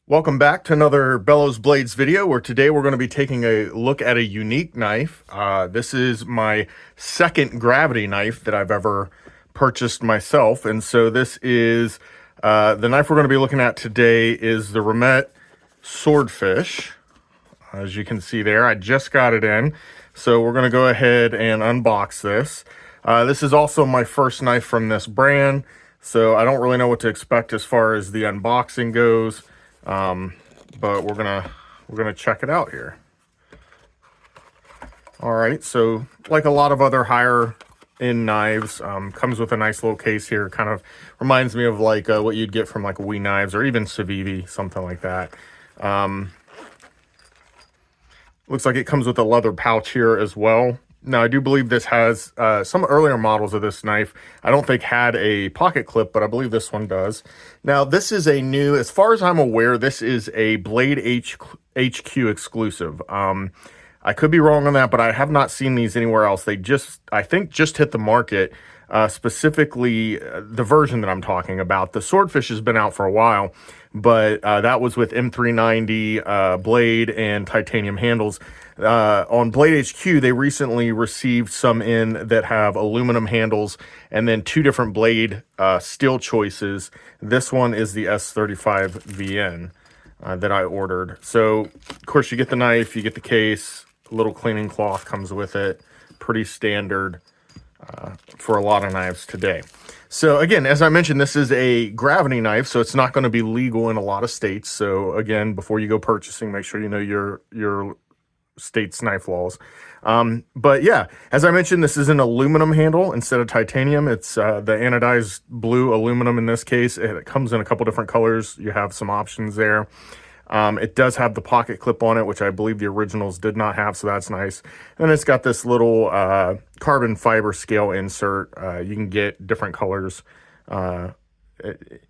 Welcome back to another Bellows Blades video where today we're going to be taking a look at a unique knife. This is my second gravity knife that I've ever purchased myself. And so this is, the knife we're going to be looking at today is the Remette Swordfish. As you can see there, I just got it in. So we're going to go ahead and unbox this. This is also my first knife from this brand. So I don't really know what to expect as far as the unboxing goes. But we're gonna check it out here. All right, so like a lot of other higher end knives, comes with a nice little case here. Kind of reminds me of like what you'd get from like Wee Knives or even Civivi, something like that. Looks like it comes with a leather pouch here as well. Now, I do believe this has some earlier models of this knife I don't think had a pocket clip, but I believe this one does. Now, this is a new, as far as I'm aware, this is a Blade HQ exclusive. I could be wrong on that, but I have not seen these anywhere else. They just, I think, just hit the market. Specifically, the version that I'm talking about. The Swordfish has been out for a while, but that was with M390 blade and titanium handles. On Blade HQ, they recently received some in that have aluminum handles and then two different blade steel choices. This one is the S35 VN that I ordered. So, of course, you get the knife, you get the case, a little cleaning cloth comes with it. Pretty standard for a lot of knives today. So again, as I mentioned, this is a gravity knife, so it's not going to be legal in a lot of states. So again, before you go purchasing, make sure you know your state's knife laws. But yeah, as I mentioned, this is an aluminum handle instead of titanium. It's the anodized blue aluminum in this case. It comes in a couple different colors. You have some options there. It does have the pocket clip on it, which I believe the originals did not have, so that's nice. And it's got this little carbon fiber scale insert. You can get different colors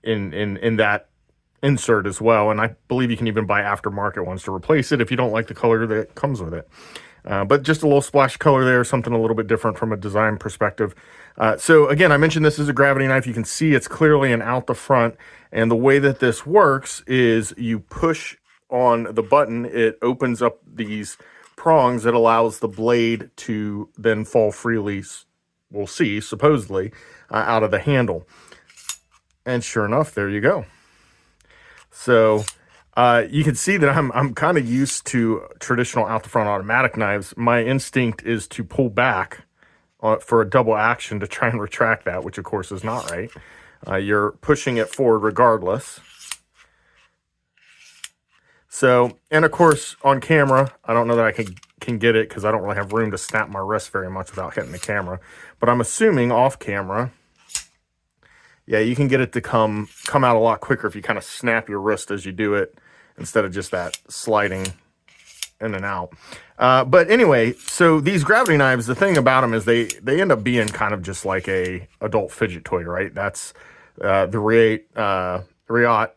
in that insert as well, and I believe you can even buy aftermarket ones to replace it if you don't like the color that comes with it. But just a little splash color there, something a little bit different from a design perspective. So again, I mentioned this is a gravity knife. You can see it's clearly an out the front, and the way that this works is you push on the button, it opens up these prongs that allows the blade to then fall freely, we'll see, supposedly, out of the handle. And sure enough, there you go. So you can see that I'm kind of used to traditional out the front automatic knives. My instinct is to pull back for a double action to try and retract that, which of course is not right. You're pushing it forward regardless. So, and of course on camera, I don't know that I can get it because I don't really have room to snap my wrist very much without hitting the camera. But I'm assuming off camera, yeah, you can get it to come out a lot quicker if you kind of snap your wrist as you do it instead of just that sliding in and out. But anyway, so these gravity knives, the thing about them is they end up being kind of just like a adult fidget toy, right? That's the Remette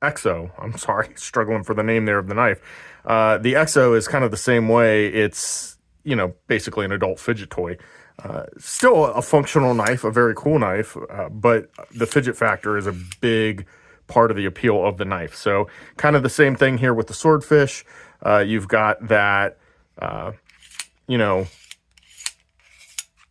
Exo. I'm sorry, struggling for the name there of the knife. The Exo is kind of the same way. It's, you know, basically an adult fidget toy. Still a functional knife, a very cool knife, but the fidget factor is a big part of the appeal of the knife. So kind of the same thing here with the Swordfish. You've got that, you know,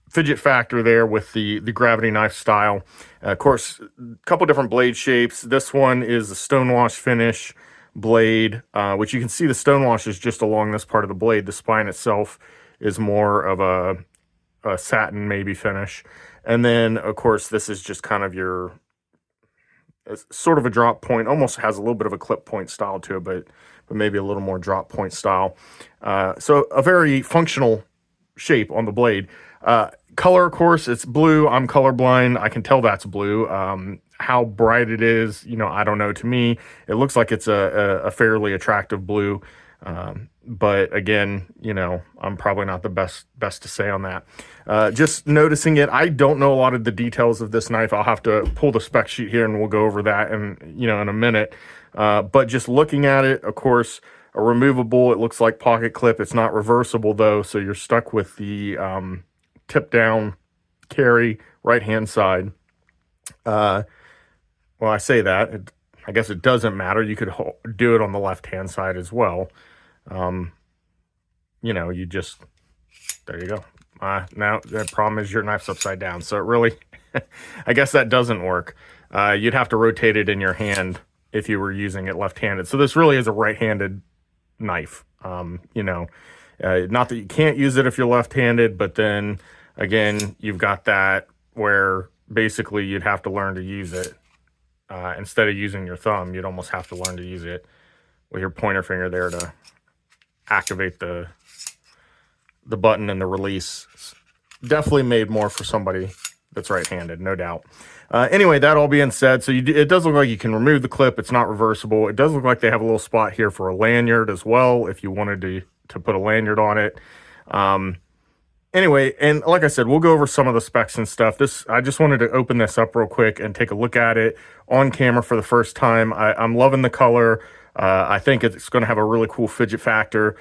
fidget factor there with the gravity knife style. Of course, a couple different blade shapes. This one is a stonewash finish blade, which you can see the stonewash is just along this part of the blade. The spine itself is more of a satin maybe finish. And then, of course, this is just kind of your sort of a drop point, almost has a little bit of a clip point style to it, but maybe a little more drop point style. So a very functional shape on the blade. Color, of course, it's blue. I'm colorblind. I can tell that's blue. How bright it is, you know, I don't know. To me, it looks like it's a fairly attractive blue. But again, you know, I'm probably not the best to say on that. Just noticing it, I don't know a lot of the details of this knife. I'll have to pull the spec sheet here and we'll go over that in a minute. But just looking at it, of course, a removable, it looks like pocket clip. It's not reversible though, so you're stuck with the tip down carry right hand side. well, I say that. I guess it doesn't matter. You could do it on the left-hand side as well. You know, you just, there you go. Now, the problem is your knife's upside down. So it really, I guess that doesn't work. You'd have to rotate it in your hand if you were using it left-handed. So this really is a right-handed knife. You know, not that you can't use it if you're left-handed, but then again, you've got that where basically you'd have to learn to use it. Instead of using your thumb, you'd almost have to learn to use it with your pointer finger there to activate the button and the release. Definitely made more for somebody that's right-handed, no doubt. Anyway, that all being said, so it does look like you can remove the clip. It's not reversible. It does look like they have a little spot here for a lanyard as well, if you wanted to put a lanyard on it. Anyway, and like I said, we'll go over some of the specs and stuff. I just wanted to open this up real quick and take a look at it on camera for the first time. I'm loving the color. I think it's going to have a really cool fidget factor.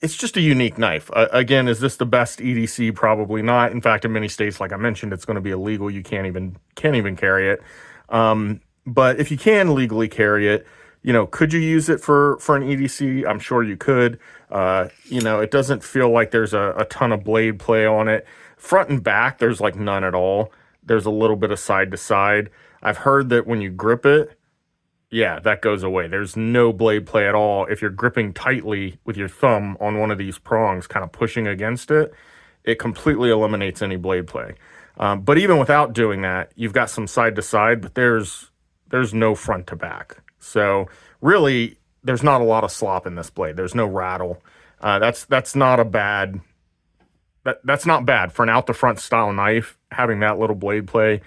It's just a unique knife. Again, is this the best EDC? Probably not. In fact, in many states, like I mentioned, it's going to be illegal. You can't even carry it. But if you can legally carry it, you know, could you use it for an EDC? I'm sure you could. You know, it doesn't feel like there's a ton of blade play on it. Front and back, there's like none at all. There's a little bit of side to side. I've heard that when you grip it, yeah, that goes away. There's no blade play at all. If you're gripping tightly with your thumb on one of these prongs, kind of pushing against it, it completely eliminates any blade play. But even without doing that, you've got some side to side, but there's no front to back. So really, there's not a lot of slop in this blade. There's no rattle. That's not a bad. That's not bad for an out the front style knife. Having that little blade play,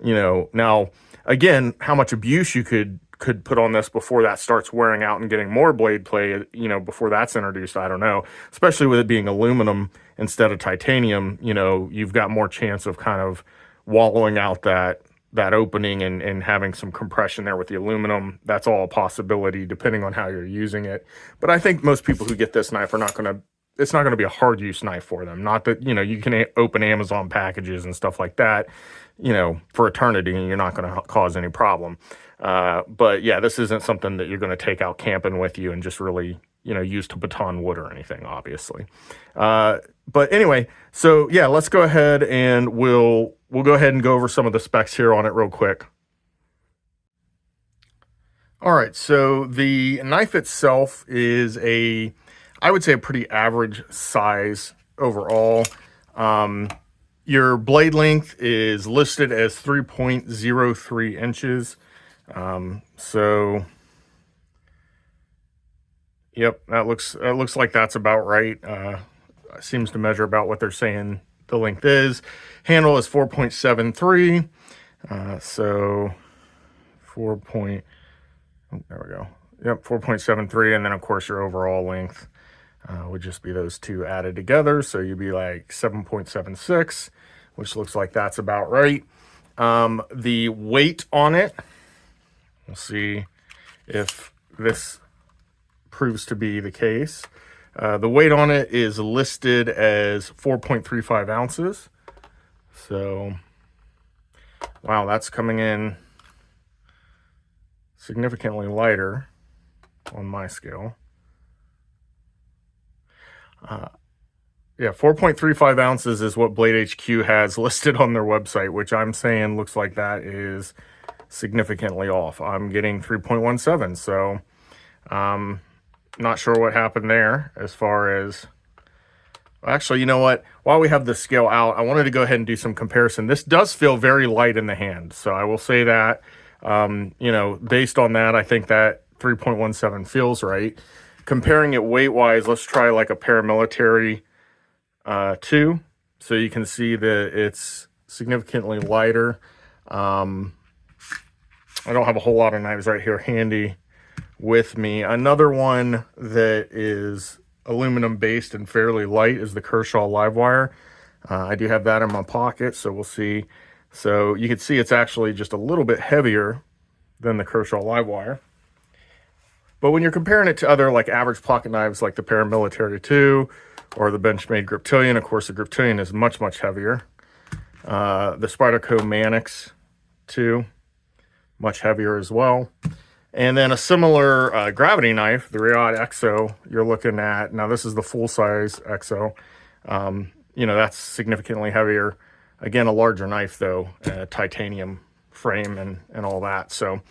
you know. Now, again, how much abuse you could put on this before that starts wearing out and getting more blade play, you know, before that's introduced, I don't know. Especially with it being aluminum instead of titanium, you know, you've got more chance of kind of wallowing out that opening and having some compression there with the aluminum. That's all a possibility depending on how you're using it. But I think most people who get this knife are it's not going to be a hard use knife for them. Not that, you know, you can open Amazon packages and stuff like that, you know, for eternity, and you're not going to cause any problem. But yeah, this isn't something that you're going to take out camping with you and just really, you know, use to baton wood or anything, obviously. But anyway, so yeah, let's go ahead and we'll go ahead and go over some of the specs here on it real quick. All right, so the knife itself is I would say a pretty average size overall. Your blade length is listed as 3.03 inches. So yep, that looks like that's about right. Seems to measure about what they're saying the length is. Handle is 4.73. So there we go. Yep, 4.73, and then of course your overall length would just be those two added together. So you'd be like 7.76, which looks like that's about right. The weight on it, we'll see if this proves to be the case. The weight on it is listed as 4.35 ounces. So, wow, that's coming in significantly lighter on my scale. Yeah, 4.35 ounces is what Blade HQ has listed on their website, which I'm saying looks like that is significantly off. I'm getting 3.17, so not sure what happened there as far as... Actually, you know what? While we have the scale out, I wanted to go ahead and do some comparison. This does feel very light in the hand, so I will say that. You know, based on that, I think that 3.17 feels right. Comparing it weight-wise, let's try like a paramilitary 2. So you can see that it's significantly lighter. I don't have a whole lot of knives right here handy with me. Another one that is aluminum based and fairly light is the Kershaw Livewire. I do have that in my pocket, so we'll see. So you can see it's actually just a little bit heavier than the Kershaw Livewire. But when you're comparing it to other like average pocket knives like the Paramilitary 2 or the Benchmade Griptilian, of course the Griptilian is much, much heavier. The Spyderco Manix 2, much heavier as well. And then a similar gravity knife, the Remette XO, you're looking at, now this is the full-size XO. That's significantly heavier. Again, a larger knife, though, titanium frame and all that. So,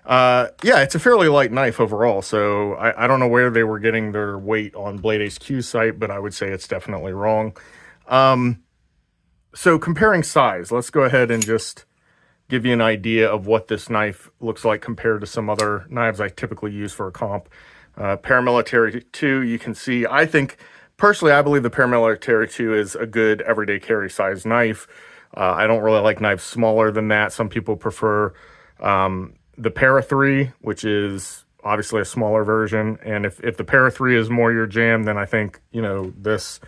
yeah, it's a fairly light knife overall. So I don't know where they were getting their weight on Blade HQ's site, but I would say it's definitely wrong. So comparing size, let's go ahead and just give you an idea of what this knife looks like compared to some other knives I typically use for a comp. Paramilitary 2, you can see, personally, I believe the Paramilitary 2 is a good everyday carry size knife. I don't really like knives smaller than that. Some people prefer the Para 3, which is obviously a smaller version. And if the Para 3 is more your jam, then I think, this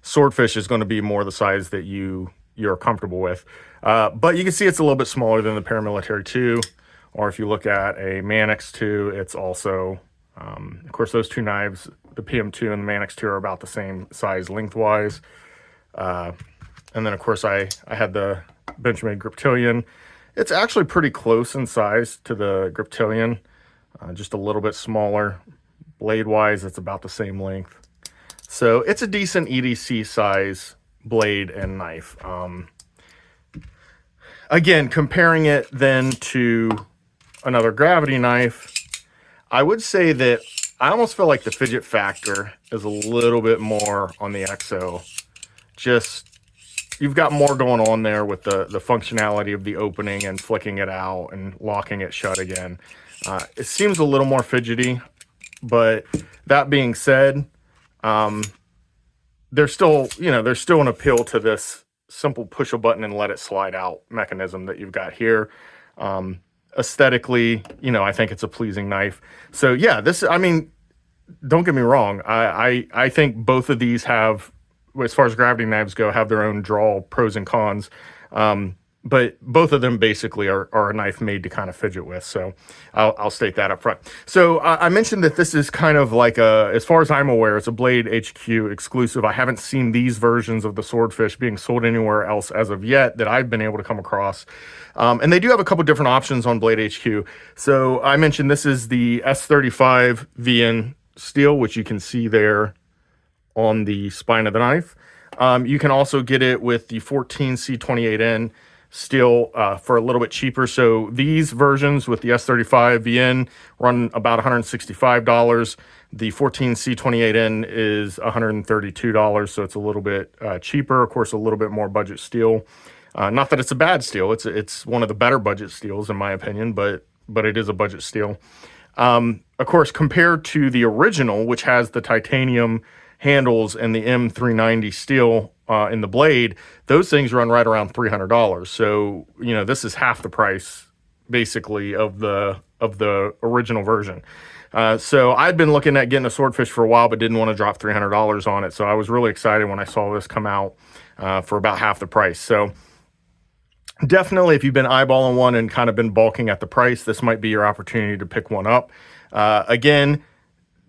Swordfish is going to be more the size that you're comfortable with. But you can see it's a little bit smaller than the Paramilitary 2, or if you look at a Manix 2, it's also, of course, those two knives, the PM2 and the Manix 2 are about the same size lengthwise. And then, of course, I had the Benchmade Griptilian. It's actually pretty close in size to the Griptilian, just a little bit smaller. Blade-wise, it's about the same length. So it's a decent EDC size blade and knife. Again, comparing it then to another gravity knife, I would say that I almost feel like the fidget factor is a little bit more on the XO. Just, you've got more going on there with the functionality of the opening and flicking it out and locking it shut again. It seems a little more fidgety, but that being said, there's still an appeal to this simple push a button and let it slide out mechanism that you've got here. Aesthetically, I think it's a pleasing knife. So yeah, don't get me wrong. I think both of these have, as far as gravity knives go, have their own pros and cons. But both of them basically are a knife made to kind of fidget with. So I'll state that up front. So I mentioned that this is kind of like as far as I'm aware, it's a Blade HQ exclusive. I haven't seen these versions of the Swordfish being sold anywhere else as of yet that I've been able to come across. And they do have a couple different options on Blade HQ. So I mentioned this is the S35 VN steel, which you can see there on the spine of the knife. You can also get it with the 14C28N steel for a little bit cheaper. So these versions with the S35 VN run about $165. The 14C28N is $132, so it's a little bit cheaper. Of course, a little bit more budget steel. Not that it's a bad steel. It's one of the better budget steels in my opinion, but it is a budget steel. Of course, compared to the original, which has the titanium handles and the M390 steel in the blade, those things run right around $300. So, this is half the price basically of the original version. So I'd been looking at getting a Swordfish for a while, but didn't want to drop $300 on it. So I was really excited when I saw this come out for about half the price. So definitely, if you've been eyeballing one and kind of been balking at the price, this might be your opportunity to pick one up. Again,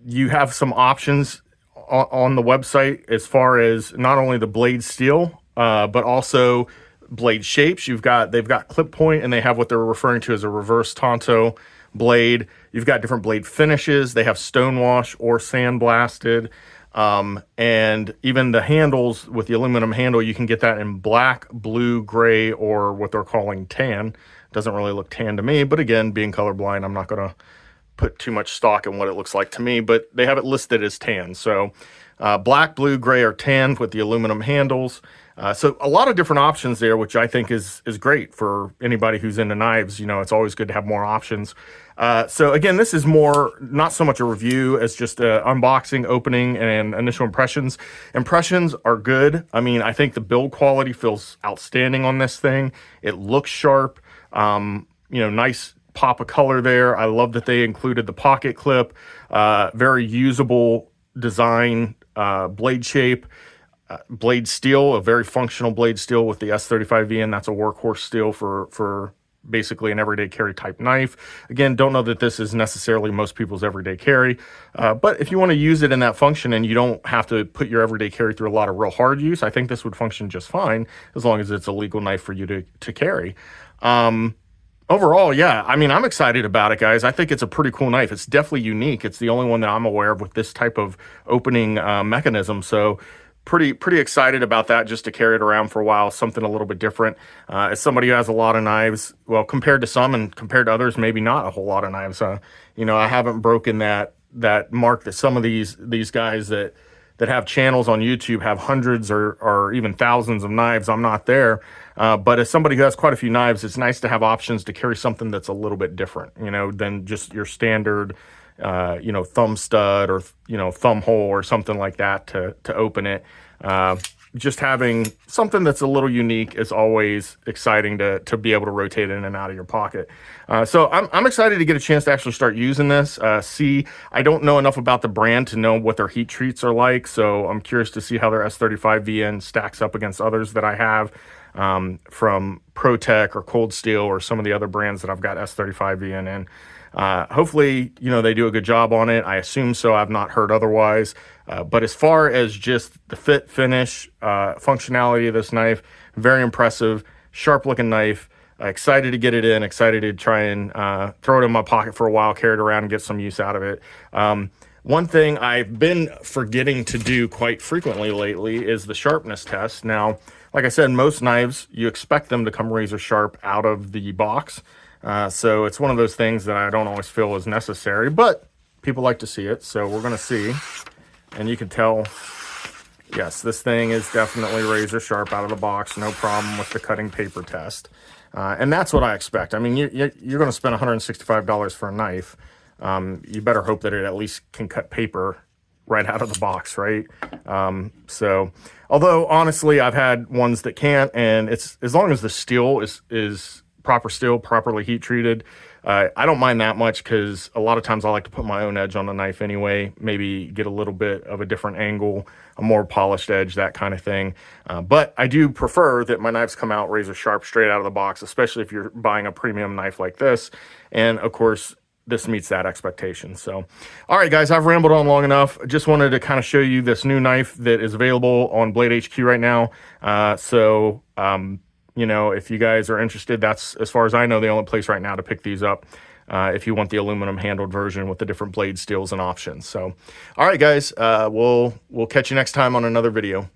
you have some options on the website as far as not only the blade steel, but also blade shapes. They've got clip point, and they have what they're referring to as a reverse Tonto blade. You've got different blade finishes. They have stonewash or sandblasted. And even the handles with the aluminum handle, you can get that in black, blue, gray, or what they're calling tan. Doesn't really look tan to me, but again, being colorblind, I'm not going to put too much stock in what it looks like to me, but they have it listed as tan. So black, blue, gray, or tan with the aluminum handles. So a lot of different options there, which I think is great for anybody who's into knives. It's always good to have more options. So again, this is more, not so much a review as just an unboxing, opening, and initial impressions. Impressions are good. I think the build quality feels outstanding on this thing. It looks sharp, nice pop of color there. I love that they included the pocket clip, very usable design, blade shape, blade steel, a very functional blade steel with the S35V, and that's a workhorse steel for basically an everyday carry type knife. Again, don't know that this is necessarily most people's everyday carry, but if you want to use it in that function and you don't have to put your everyday carry through a lot of real hard use, I think this would function just fine as long as it's a legal knife for you to carry. Overall, yeah. I mean, I'm excited about it, guys. I think it's a pretty cool knife. It's definitely unique. It's the only one that I'm aware of with this type of opening mechanism. So pretty excited about that, just to carry it around for a while, something a little bit different. As somebody who has a lot of knives, well, compared to some and compared to others, maybe not a whole lot of knives. You know, I haven't broken that mark that some of these guys that have channels on YouTube have hundreds or even thousands of knives. I'm not there. But as somebody who has quite a few knives, it's nice to have options to carry something that's a little bit different, you know, than just your standard, you know, thumb stud or, you know, thumb hole or something like that to open it. Just having something that's a little unique is always exciting to be able to rotate in and out of your pocket. So I'm excited to get a chance to actually start using this. I don't know enough about the brand to know what their heat treats are like, so I'm curious to see how their S35 VN stacks up against others that I have from ProTech or Cold Steel or some of the other brands that I've got S35 VN in. Hopefully, you know, they do a good job on it. I assume so. I've not heard otherwise. But as far as just the fit, finish, functionality of this knife, very impressive, sharp looking knife. Excited to get it in, excited to try and throw it in my pocket for a while, carry it around and get some use out of it. One thing I've been forgetting to do quite frequently lately is the sharpness test. Now, like I said, most knives, you expect them to come razor sharp out of the box. So it's one of those things that I don't always feel is necessary, but people like to see it. So we're going to see, and you can tell, yes, this thing is definitely razor sharp out of the box. No problem with the cutting paper test. And that's what I expect. I mean, you're going to spend $165 for a knife. You better hope that it at least can cut paper right out of the box, right? So, although honestly, I've had ones that can't, and it's as long as the steel is proper steel, properly heat treated, I don't mind that much, because a lot of times I like to put my own edge on the knife anyway, maybe get a little bit of a different angle, a more polished edge, that kind of thing. But I do prefer that my knives come out razor sharp straight out of the box, especially if you're buying a premium knife like this. And of course, this meets that expectation. So, all right, guys, I've rambled on long enough. Just wanted to kind of show you this new knife that is available on Blade HQ right now. You know, if you guys are interested, that's, as far as I know, the only place right now to pick these up. If you want the aluminum handled version with the different blade steels and options. So, all right, guys, we'll catch you next time on another video.